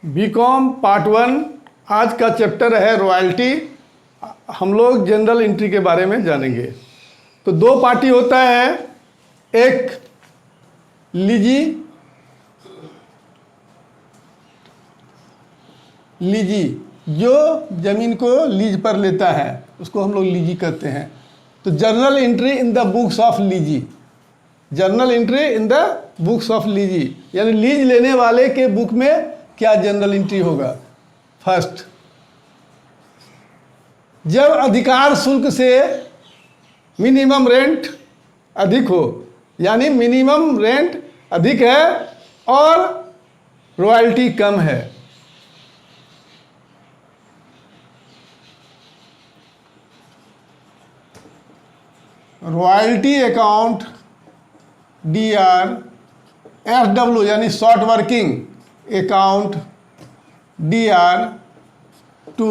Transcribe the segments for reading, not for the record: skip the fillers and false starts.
BCom part 1 आज का chapter है रॉयल्टी। हम लोग जनरल एंट्री के बारे में जानेंगे। तो दो पार्टी होता है, एक लीजी जो जमीन को लीज पर लेता है उसको हम लोग लीजी कहते हैं। तो journal entry in the books of lessee, journal entry in the books of lessee यानी लीज लेने वाले के बुक में क्या जनरल एंट्री होगा। फर्स्ट, जब अधिकार शुल्क से मिनिमम रेंट अधिक हो, यानी मिनिमम रेंट अधिक है और रॉयल्टी कम है। रॉयल्टी अकाउंट DRSW यानी short working account DR to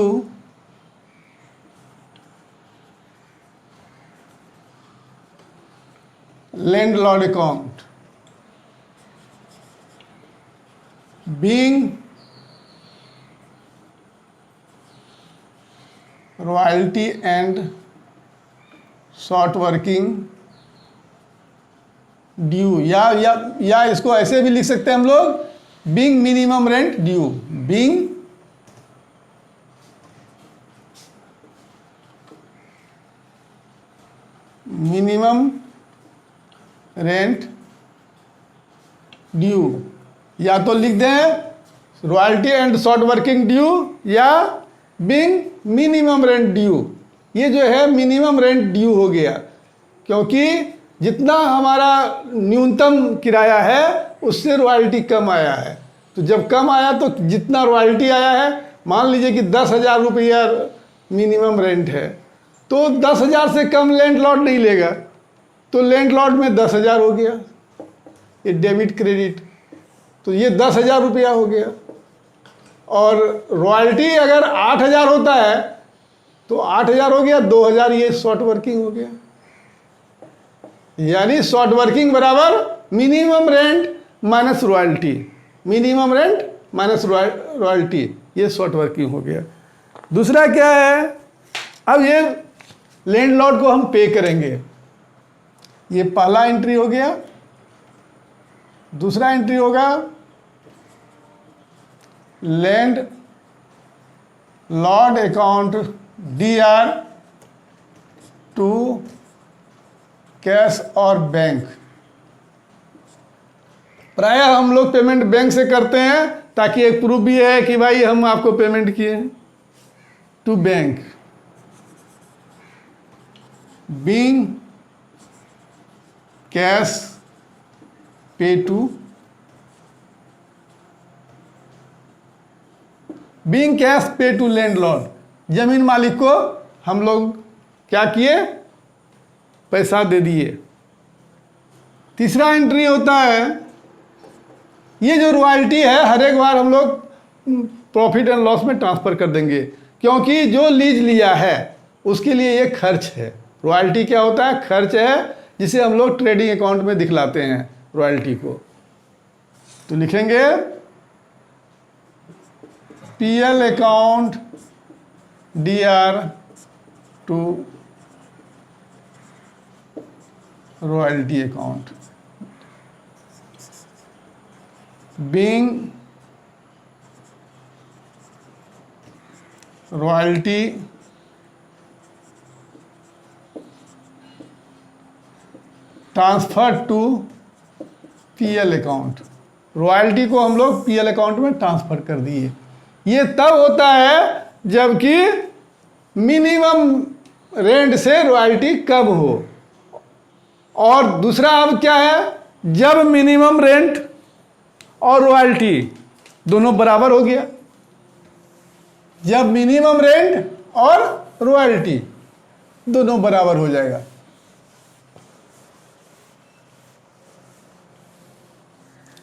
landlord account being royalty and short working due, या इसको ऐसे भी लिख सकते हैं हम लोग, being minimum rent due, being minimum rent due, या तो लिख दें royalty and short working due या बीइंग मिनिमम रेंट ड्यू। ये जो है मिनिमम रेंट ड्यू हो गया, क्योंकि जितना हमारा न्यूनतम किराया है उससे रॉयल्टी कम आया है। तो जब कम आया तो जितना रॉयल्टी आया है, मान लीजिए कि 10,000 रुपया मिनिमम रेंट है, तो 10,000 से कम लैंडलॉर्ड नहीं लेगा, तो लैंडलॉर्ड में 10,000 हो गया, ये डेबिट क्रेडिट, तो ये 10,000 रुपया हो गया। और रॉयल्टी अगर 8,000 होता है तो 8,000 हो गया, 2,000 ये शॉर्ट वर्किंग हो गया। यानी शॉर्ट वर्किंग बराबर minimum rent minus royalty, minimum rent minus royalty, ये शॉर्ट वर्किंग हो गया। दूसरा क्या है, अब ये लैंडलॉर्ड को हम पे करेंगे, ये पहला एंट्री हो गया। दूसरा एंट्री होगा landlord account DR to cash और बैंक। प्रायः हम लोग पेमेंट बैंक से करते हैं ताकि एक प्रूफ भी है कि भाई हम आपको पेमेंट किए हैं। To bank being cash pay to, being cash pay to landlord, जमीन मालिक को हम लोग क्या किए, पैसा दे दिए। तीसरा एंट्री होता है, ये जो रॉयल्टी है हर एक बार हम लोग प्रॉफिट एंड लॉस में ट्रांसफर कर देंगे, क्योंकि जो लीज लिया है उसके लिए ये खर्च है। रॉयल्टी क्या होता है, खर्च है, जिसे हम लोग ट्रेडिंग अकाउंट में दिखलाते हैं रॉयल्टी को। तो लिखेंगे PL account DR to royalty account being royalty transfer to PL account, royalty को हम लोग PL अकाउंट में ट्रांसफर कर दिए। ये तब होता है जबकि मिनिमम रेंट से रॉयल्टी कम हो। और दूसरा अब क्या है, जब मिनिमम रेंट और रॉयल्टी दोनों बराबर हो गया, जब मिनिमम रेंट और रॉयल्टी दोनों बराबर हो जाएगा,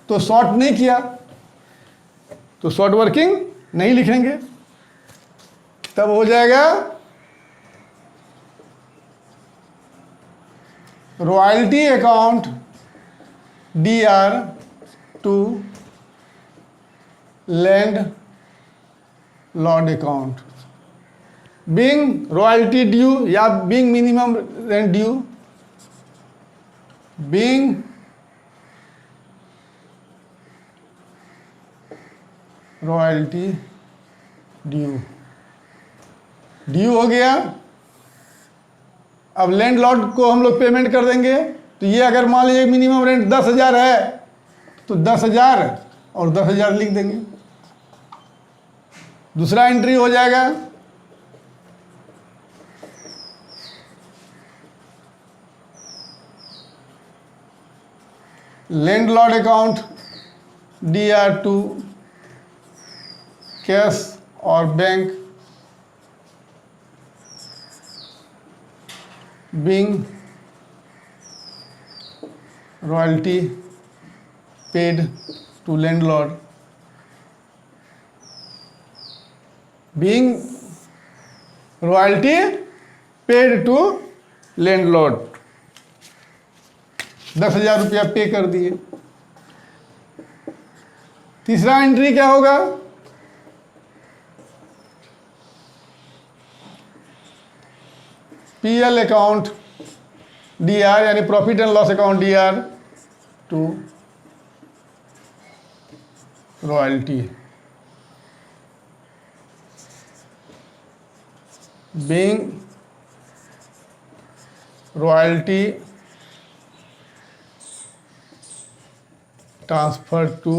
तो शॉर्ट नहीं किया तो शॉर्ट वर्किंग नहीं लिखेंगे, तब हो जाएगा royalty account DR to landlord account, being royalty due या being minimum rent due, being royalty due, due हो गया। अब लैंड लॉर्ड को हम लोग पेमेंट कर देंगे। तो ये अगर मान लीजिए मिनिमम रेंट 10,000 है तो 10,000 और 10,000 लिख देंगे। दूसरा एंट्री हो जाएगा landlord account DR2 cash और bank, being royalty paid to landlord, being royalty paid to landlord, 10,000 रुपया पे कर दिए। तीसरा एंट्री क्या होगा, PL अकाउंट DR यानी profit and loss account DR to royalty, being royalty transfer to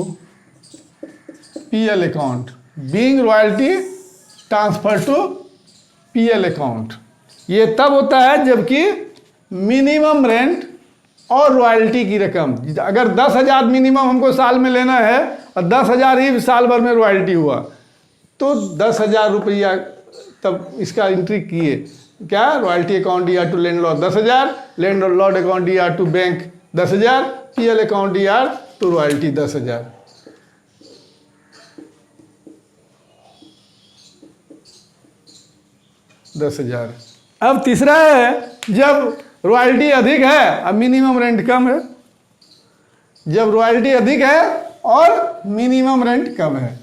PL account, being royalty transfer to PL account. ये तब होता है जबकि मिनिमम रेंट और रॉयल्टी की रकम, अगर 10,000 मिनिमम हमको साल में लेना है और 10,000 ही साल भर में रॉयल्टी हुआ तो 10,000 रुपया तब इसका एंट्री किए। क्या, royalty account DR to landlord 10,000, landlord account DR to bank 10,000, PL account DR to royalty 10,000। अब तीसरा है जब रॉयल्टी अधिक है और मिनिमम रेंट कम है, जब रॉयल्टी अधिक है और मिनिमम रेंट कम है।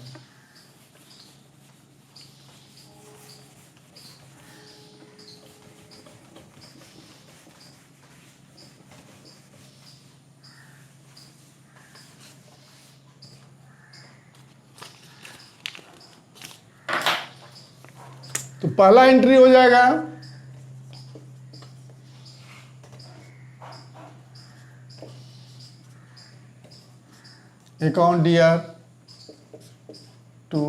तो पहला एंट्री हो जाएगा account DR to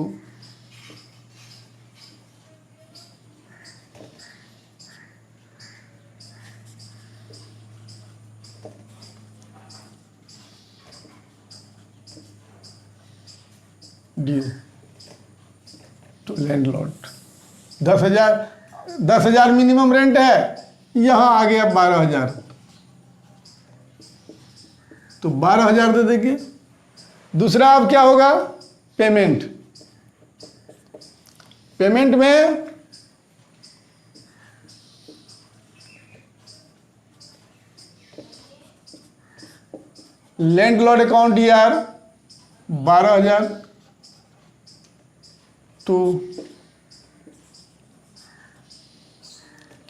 due to landlord. 10,000 minimum rent है, यहां आ गया 12,000 तो 12,000 दे देंगे। दूसरा अब क्या होगा, पेमेंट। पेमेंट में landlord account DR 12,000 to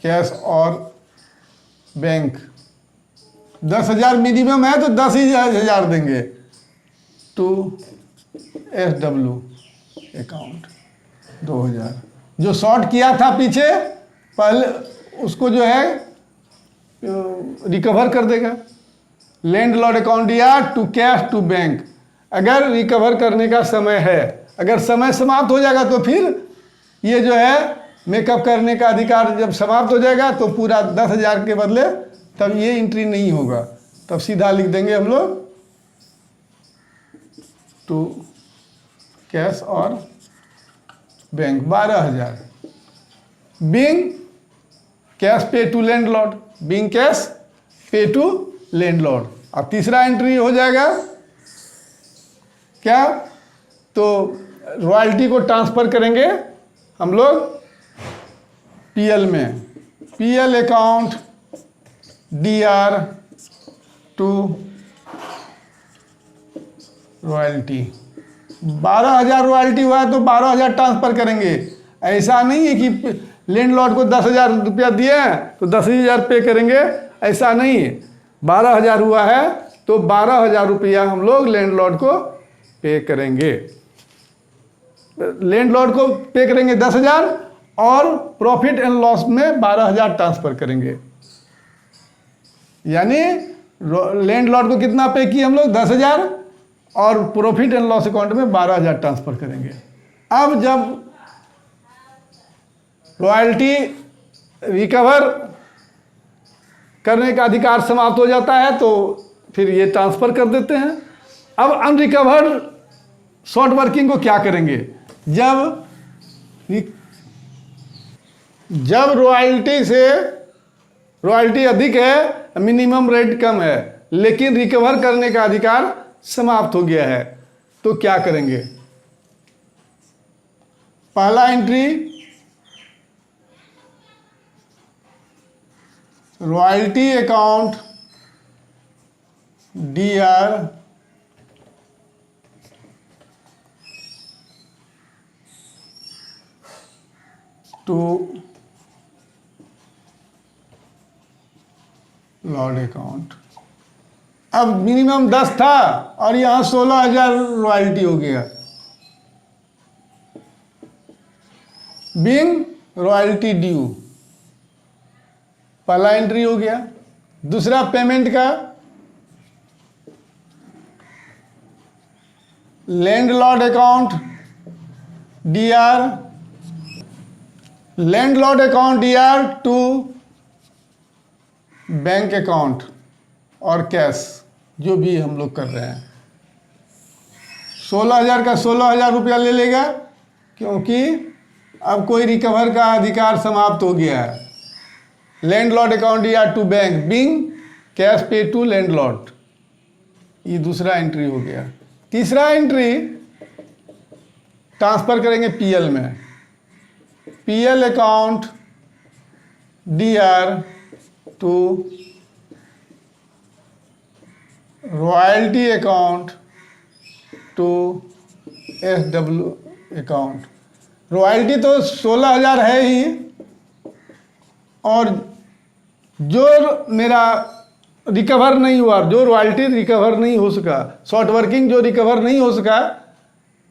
cash और बैंक। 10,000 मिनिमम है तो 10,000 देंगे टू SW अकाउंट 2,000। जो शॉर्ट किया था पीछे पहले उसको जो है रिकवर कर देगा। Landlord account DR to cash to bank. अगर रिकवर करने का समय है, अगर समय समाप्त हो जाएगा तो फिर ये जो है मेकअप करने का अधिकार जब समाप्त हो जाएगा तो पूरा 10,000 के बदले तब ये एंट्री नहीं होगा, तब सीधा लिख देंगे हम लोग टू कैश और bank 12,000। Being cash pay to landlord, being cash pay to landlord. अब तीसरा एंट्री हो जाएगा क्या, तो रॉयल्टी को ट्रांसफर करेंगे हम लोग PL में, PL account DR to royalty 12,000 royalty हुआ है तो 12,000 ट्रांसफ़र करेंगे। ऐसा नहीं है कि लैंडलॉर्ड को 10,000 रुपया दिए हैं तो 10,000 पे करेंगे, ऐसा नहीं है। 12,000 हुआ है तो 12,000 रुपया हम लोग लैंडलॉर्ड को पे करेंगे। लैंडलॉर्ड को पे करेंगे 10,000 और प्रॉफिट एंड लॉस में 12,000 ट्रांसफ़र करेंगे। यानी लैंडलॉर्ड को कितना पे किए हम लोग? 10,000 और प्रॉफिट एंड लॉस अकाउंट में 12,000 ट्रांसफ़र करेंगे। अब जब रॉयल्टी रिकवर करने का अधिकार समाप्त हो जाता है तो फिर ये ट्रांसफ़र कर देते हैं। अब अनरिकवर्ड शॉर्ट वर्किंग को क्या करेंगे? जब रॉयल्टी अधिक है, मिनिमम रेट कम है, लेकिन रिकवर करने का अधिकार समाप्त हो गया है, तो क्या करेंगे? पहला entry royalty account DR to lord account. अब मिनिमम 10 था और यहाँ 16,000 रॉयल्टी हो गया। बीइंग रॉयल्टी ड्यू, पहला एंट्री हो गया। दूसरा पेमेंट का, landlord account DR to bank account और कैश, जो भी हम लोग कर रहे हैं। 16,000 का 16,000 रुपया ले लेगा, क्योंकि अब कोई रिकवर का अधिकार समाप्त हो गया है। Landlord account DR to bank, being cash pay to landlord, ये दूसरा एंट्री हो गया। तीसरा एंट्री ट्रांसफ़र करेंगे PL में। PL account DR to royalty account to SW account. Royalty तो 16,000 है ही, और जो मेरा रिकवर नहीं हुआ, जो रॉयल्टी रिकवर नहीं हो सका, शॉर्ट वर्किंग जो रिकवर नहीं हो सका,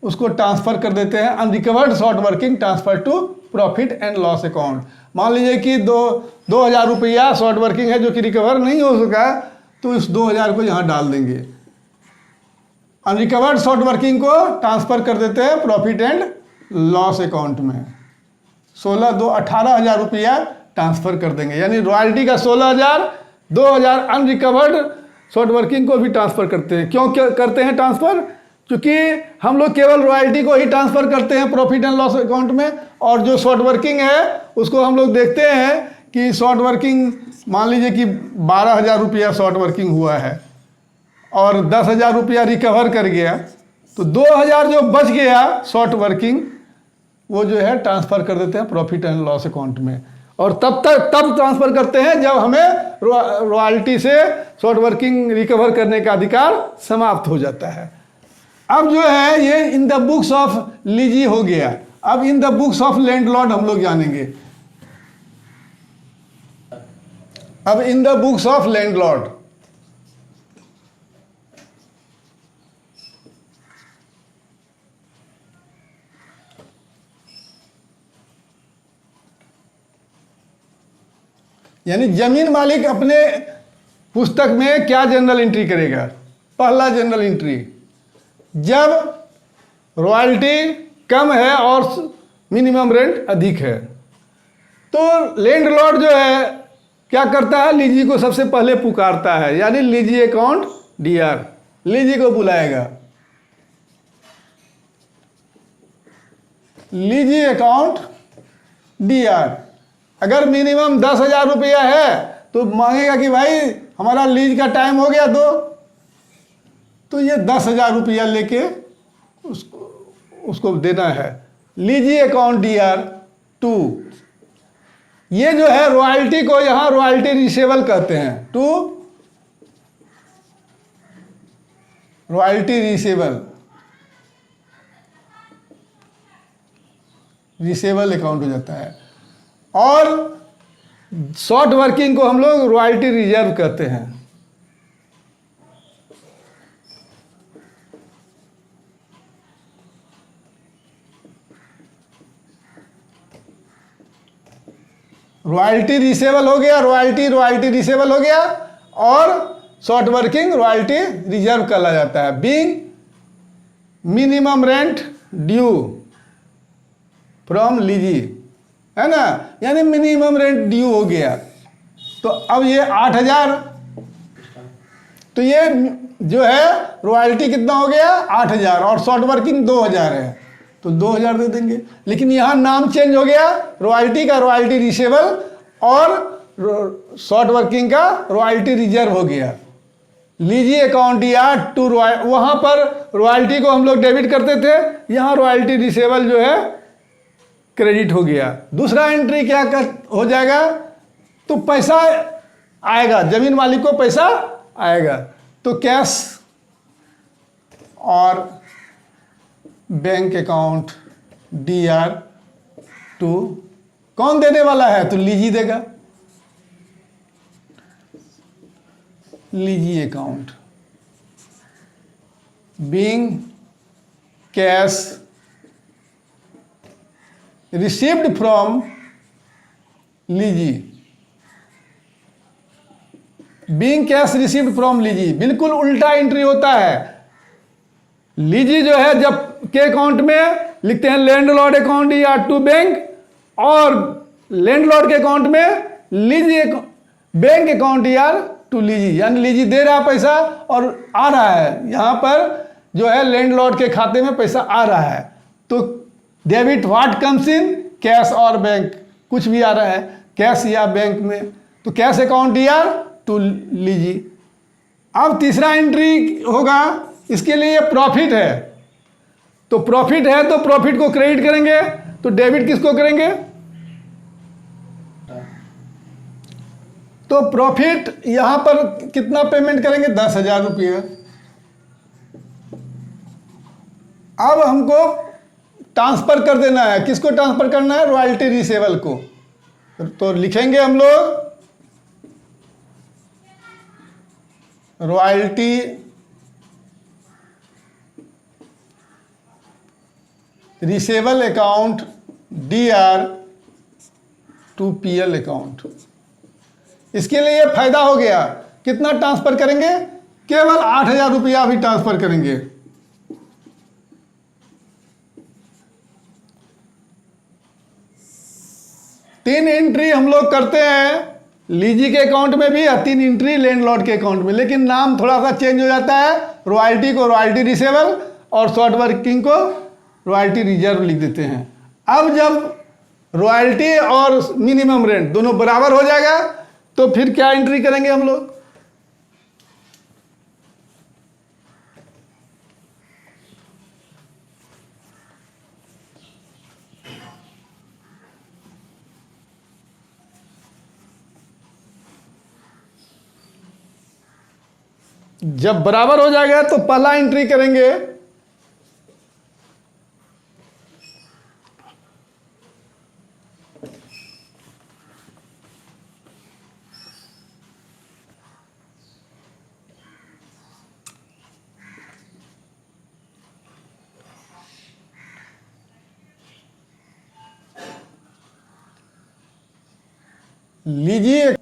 उसको ट्रांसफ़र कर देते हैं। Unrecovered short working transfer to profit and loss account. मान लीजिए कि 2,000 रुपया शॉर्ट वर्किंग है जो कि रिकवर नहीं हो सका, तो इस 2,000 को यहाँ डाल देंगे। अनरिकवर्ड शॉर्ट वर्किंग को ट्रांसफ़र कर देते हैं प्रॉफिट एंड लॉस अकाउंट में। 18,000 रुपया ट्रांसफ़र कर देंगे। यानी रॉयल्टी का 16,000, 2,000 अनरिकवर्ड शॉर्ट वर्किंग को भी ट्रांसफ़र करते हैं। क्यों करते हैं ट्रांसफ़र? क्योंकि हम लोग केवल रॉयल्टी को ही ट्रांसफ़र करते हैं प्रॉफिट एंड लॉस अकाउंट में, और जो शॉर्ट वर्किंग है उसको हम लोग देखते हैं कि शॉर्ट वर्किंग, मान लीजिए कि 12,000 रुपया शॉर्ट वर्किंग हुआ है और 10,000 रुपया रिकवर कर गया, तो 2,000 जो बच गया शॉर्ट वर्किंग, वो जो है ट्रांसफ़र कर देते हैं प्रॉफिट एंड लॉस अकाउंट में। और तब ट्रांसफ़र करते हैं जब हमें रॉयल्टी से शॉर्ट वर्किंग रिकवर करने का अधिकार समाप्त हो जाता है। अब जो है ये इन द बुक्स ऑफ लीजी हो गया। अब इन द बुक्स ऑफ लैंडलॉर्ड हम लोग जानेंगे। अब इन द बुक्स ऑफ लैंडलॉर्ड, यानी जमीन मालिक अपने पुस्तक में क्या जनरल एंट्री करेगा? पहला जनरल एंट्री, जब रॉयल्टी कम है और मिनिमम रेंट अधिक है, तो लैंडलॉर्ड जो है क्या करता है? लीजी को सबसे पहले पुकारता है, यानी लीजी अकाउंट DR, लीजी को बुलाएगा। लीजी अकाउंट DR, अगर मिनिमम 10,000 रुपया है तो मांगेगा कि भाई हमारा लीज का टाइम हो गया, तो ये 10,000 रुपया लेके उसको देना है। लीजी अकाउंट DR टू, ये जो है रॉयल्टी को यहाँ रॉयल्टी रिसीवेबल कहते हैं, to royalty receivable. Receivable account हो जाता है। और शॉर्ट वर्किंग को हम लोग रॉयल्टी रिजर्व कहते हैं। रॉयल्टी रिसेबल हो गया, रॉयल्टी रिसेबल हो गया, और शॉर्ट वर्किंग रॉयल्टी रिजर्व कहा जाता है। Being minimum rent due from lessee, है ना, यानी मिनिमम रेंट ड्यू हो गया। तो अब ये 8,000, तो ये जो है रॉयल्टी कितना हो गया 8,000, और शॉर्ट वर्किंग 2,000 है, तो 2,000 दे देंगे। लेकिन यहाँ नाम चेंज हो गया रॉयल्टी का, रॉयल्टी रिसेबल, और शॉर्ट वर्किंग का रॉयल्टी रिजर्व हो गया। लीजी अकाउंट या टू वहाँ पर रॉयल्टी को हम लोग डेबिट करते थे, यहाँ रॉयल्टी रिसेबल जो है क्रेडिट हो गया। दूसरा एंट्री क्या हो जाएगा, तो पैसा आएगा, जमीन मालिक को पैसा आएगा, तो कैश और बैंक अकाउंट DR टू कौन देने वाला है, तो लीजी देगा। Lessee account being cash received from lessee, being cash received from lessee, बिल्कुल उल्टा एंट्री होता है। लीजी जो है जब के अकाउंट में लिखते हैं लैंडलॉर्ड अकाउंट या टू बैंक, और लैंडलॉर्ड के अकाउंट में लीजी बैंक अकाउंट या टू लीजी, यानी लीजी दे रहा है पैसा और आ रहा है, यहाँ पर जो है लैंडलॉर्ड के खाते में पैसा आ रहा है। तो debit what comes in cash और बैंक, कुछ भी आ रहा है कैश या बैंक में, तो कैश अकाउंट या टू लीजी। अब तीसरा एंट्री होगा, इसके लिए प्रॉफिट है, तो प्रॉफिट है तो प्रॉफिट को क्रेडिट करेंगे, तो डेबिट किसको करेंगे, तो प्रॉफिट यहां पर कितना पेमेंट करेंगे 10,000 रुपये। अब हमको ट्रांसफर कर देना है, किसको ट्रांसफर करना है, रॉयल्टी रिसेबल को। तो लिखेंगे हम लोग royalty receivable account DR to PL account. इसके लिए ये फायदा हो गया, कितना ट्रांसफर करेंगे, केवल 8,000 रुपया भी ट्रांसफर करेंगे। तीन एंट्री हम लोग करते हैं लीजी के अकाउंट में भी, 3 एंट्री लैंडलॉर्ड के अकाउंट में, लेकिन नाम थोड़ा सा चेंज हो जाता है। रॉयल्टी को रॉयल्टी रिसेबल और शॉर्ट वर्किंग को रॉयल्टी रिजर्व लिख देते हैं। अब जब रॉयल्टी और मिनिमम रेंट दोनों बराबर हो जाएगा, तो फिर क्या एंट्री करेंगे हम लोग, जब बराबर हो जाएगा तो पहला एंट्री करेंगे लीजिए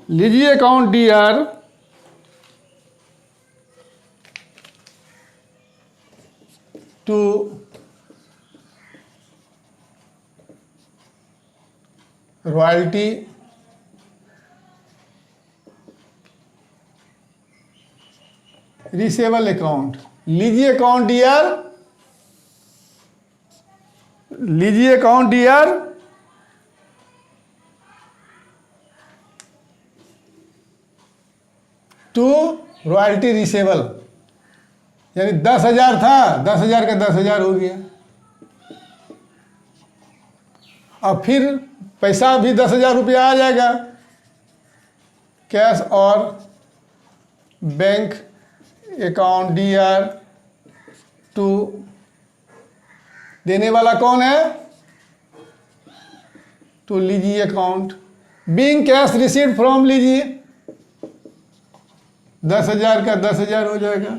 lessee account DR to royalty receivable account. Lessee account DR to royalty receivable, यानी 10,000 था, 10,000 का 10,000 हो गया। अब फिर पैसा भी 10,000 रुपया आ जाएगा, कैश और बैंक अकाउंट DR टू, देने वाला कौन है, to lessee account. Being cash received from lessee, 10,000 का 10,000 हो जाएगा।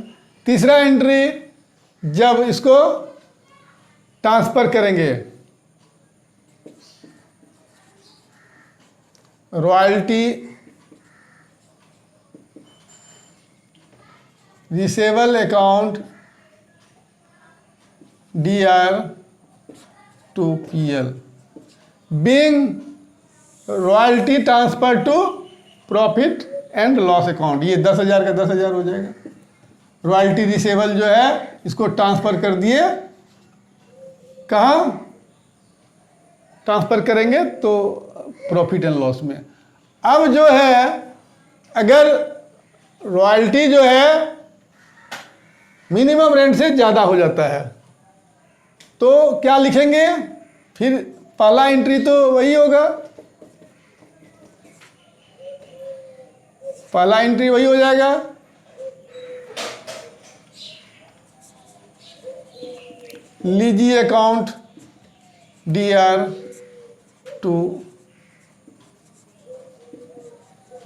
तीसरा एंट्री जब इसको ट्रांसफर करेंगे, royalty receivable account DR to PL, being royalty transfer to profit and loss account. ये 10,000 का 10,000 हो जाएगा। रॉयल्टी रिसेबल जो है इसको ट्रांसफर कर दिए, कहाँ ट्रांसफर करेंगे, तो प्रॉफिट एंड लॉस में। अब जो है अगर रॉयल्टी जो है मिनिमम रेंट से ज़्यादा हो जाता है तो क्या लिखेंगे, फिर पहला एंट्री तो वही होगा, पहला एंट्री वही हो जाएगा। Lessee account DR to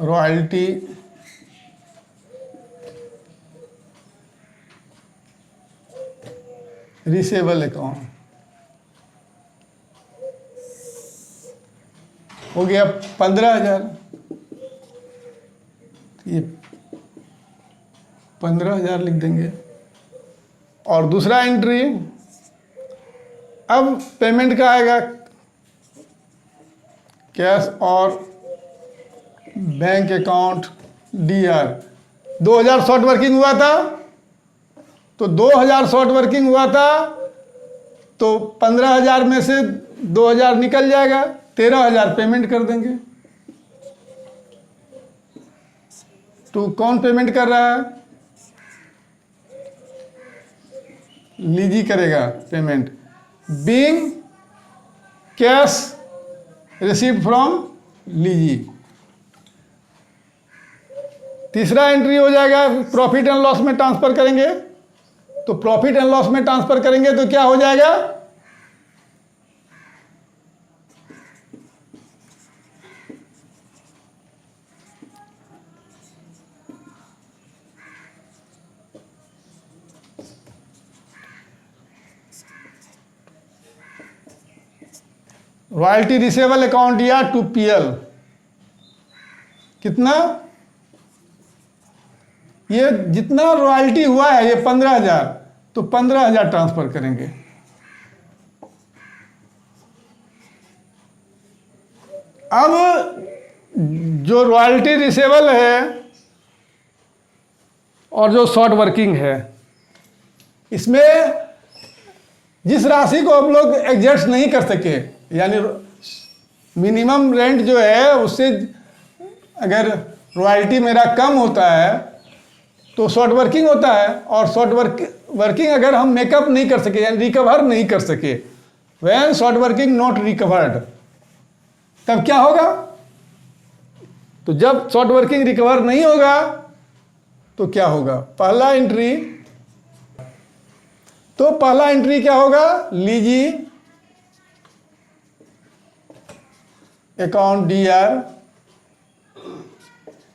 royalty receivable account हो गया 15,000। ये 15,000 लिख देंगे। और दूसरा एंट्री, अब पेमेंट का आएगा, कैश और bank account DR। 2,000 short working हुआ था, तो 2,000 शॉर्ट वर्किंग हुआ था तो 15,000 में से 2,000 निकल जाएगा, 13,000 पेमेंट कर देंगे। तो कौन पेमेंट कर रहा है, लीजी करेगा payment. Being cash received from lessee. तीसरा एंट्री हो जाएगा, प्रॉफिट एंड लॉस में ट्रांसफर करेंगे, तो प्रॉफिट एंड लॉस में ट्रांसफर करेंगे तो क्या हो जाएगा, रॉयल्टी रिसेबल अकाउंट या टू PL। कितना, ये जितना रॉयल्टी हुआ है ये 15,000, तो 15,000 ट्रांसफर करेंगे। अब जो रॉयल्टी रिसेबल है और जो शॉर्ट वर्किंग है, इसमें जिस राशि को हम लोग एडजस्ट नहीं कर सके, यानी मिनिमम रेंट जो है उससे अगर रॉयल्टी मेरा कम होता है तो शॉर्ट वर्किंग होता है, और शॉर्ट वर्किंग अगर हम मेकअप नहीं कर सके यानी रिकवर नहीं कर सके, when short working not recovered, तब क्या होगा, तो जब शॉर्ट वर्किंग रिकवर नहीं होगा तो क्या होगा, पहला एंट्री, तो पहला एंट्री क्या होगा, lessee account DR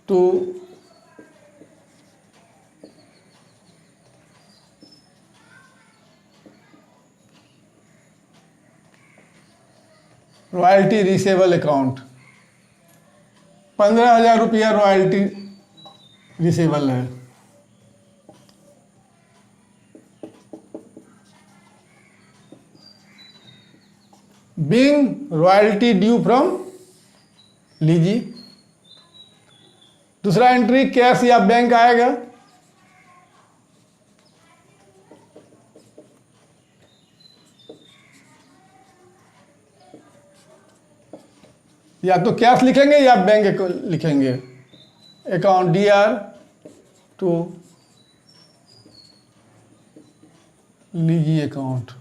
to royalty receivable account. 15,000 रुपया रॉयल्टी रिसेबल है। Being royalty due from lessee. दूसरा एंट्री कैश या बैंक आएगा, या तो कैश लिखेंगे या बैंक लिखेंगे, account DR to lessee account.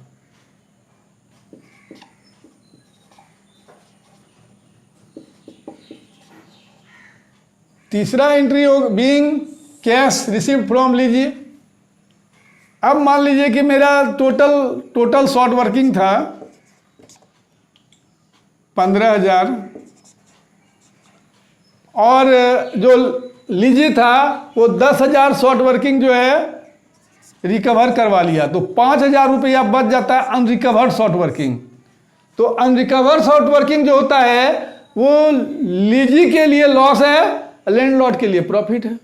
तीसरा एंट्री हो बीइंग कैश रिसीव्ड फ्रॉम लीजी, अब मान लीजिए कि मेरा टोटल शॉर्ट वर्किंग था 15,000 और जो लीजी था वो 10,000 शॉर्ट वर्किंग जो है रिकवर करवा लिया, तो 5,000 रुपया बच जाता है अनरिकवर्ड शॉर्ट वर्किंग। तो अनरिकवर्ड शॉर्ट वर्किंग जो होता है वो लीजी के लिए लॉस है, लैंडलॉर्ड के लिए प्रॉफिट है।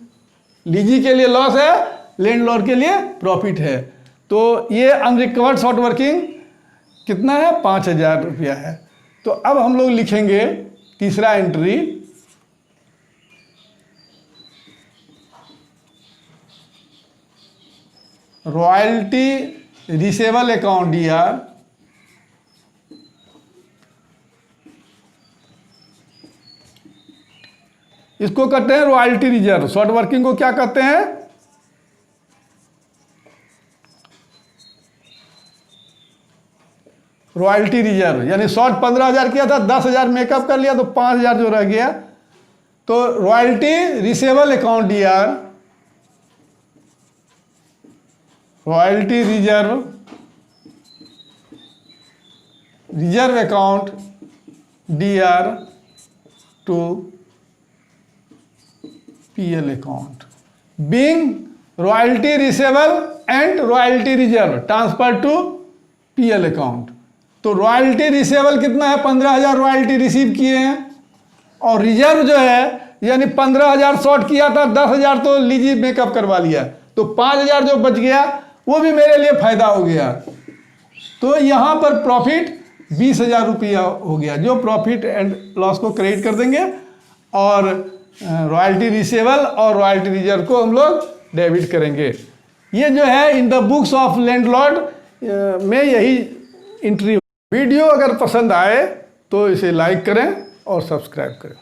लीजी के लिए लॉस है, लैंडलॉर्ड के लिए प्रॉफिट है। तो ये अनरिकवर्ड शॉर्ट वर्किंग कितना है, 5,000 रुपया है। तो अब हम लोग लिखेंगे तीसरा entry, royalty receivable account DR इसको कहते हैं रॉयल्टी रिजर्व। शॉर्ट वर्किंग को क्या कहते हैं, रॉयल्टी रिजर्व। यानी शॉर्ट 15,000 किया था, 10,000 मेकअप कर लिया तो 5,000 जो रह गया, तो royalty receivable account DR, royalty reserve account DR to PL account, being royalty receivable and royalty reserve transfer to PL account. तो रॉयल्टी रिसेबल कितना है, 15,000 रॉयल्टी रिसीव किए हैं, और रिजर्व जो है यानी 15,000 शॉर्ट किया था, 10,000 तो लीजी मेकअप करवा लिया, तो 5,000 जो बच गया वो भी मेरे लिए फायदा हो गया। तो यहाँ पर प्रॉफिट 20,000 रुपया हो गया, जो प्रॉफिट एंड लॉस को क्रेडिट कर देंगे और रॉयल्टी रिसेबल और रॉयल्टी रिजर्व को हम लोग डेबिट करेंगे। ये जो है इन द बुक्स ऑफ लैंडलॉर्ड में यही एंट्री। वीडियो अगर पसंद आए तो इसे लाइक करें और सब्सक्राइब करें।